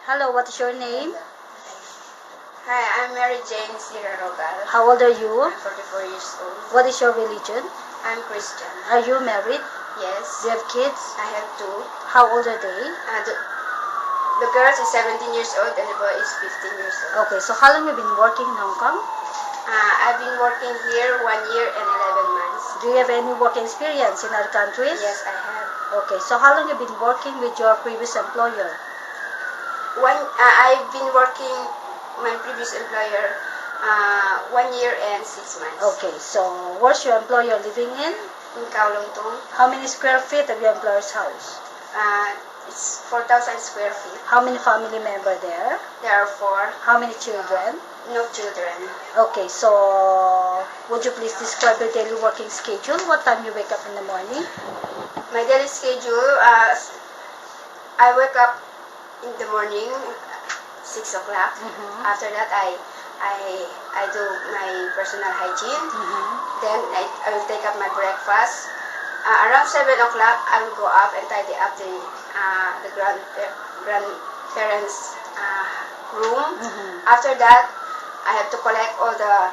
Hello, what is your name? Hi, I'm Mary Jane Sierra Rogal. How old are you? I'm 44 years old. What is your religion? I'm Christian. Are you married? Yes. Do you have kids? I have two. How old are they? The girl is 17 years old and the boy is 15 years old. Okay, so how long have you been working in Hong Kong? I've been working here 1 year and 11 months. Do you have any work experience in other countries? Yes, I have. Okay, so how long have you been working with your previous employer? I've been working my previous employer 1 year and 6 months. Okay, so where's your employer living in? In Kowloon Tong. How many square feet of your employer's house? It's 4,000 square feet. How many family members there? There are 4. How many children? No children. Okay, so would you please describe your daily working schedule? What time you wake up in the morning? My daily schedule, I wake up in the morning, 6 o'clock. After that, I do my personal hygiene. Then I will take up my breakfast. Around 7 o'clock, I will go up and tidy up the grandparents' room. After that, I have to collect all the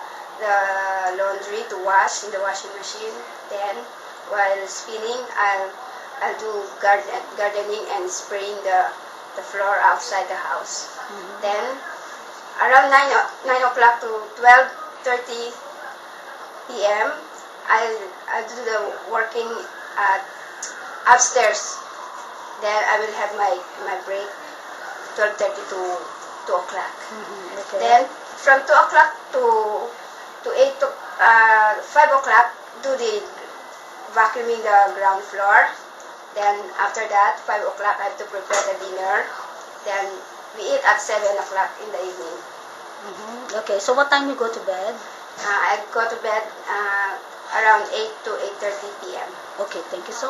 laundry to wash in the washing machine. Then, while spinning, I'll do gardening and spraying the floor outside the house. Then, around 9 o'clock to 12:30 p.m., I'll do the working upstairs. Then I will have my break 12:30 to 2 o'clock. Okay. Then from 2 o'clock to 5 o'clock, do the vacuuming the ground floor. Then after that, 5 o'clock, I have to prepare the dinner. Then we eat at 7 o'clock in the evening. Okay, so what time you go to bed? I go to bed around 8 to 8:30 p.m. Okay, thank you so much.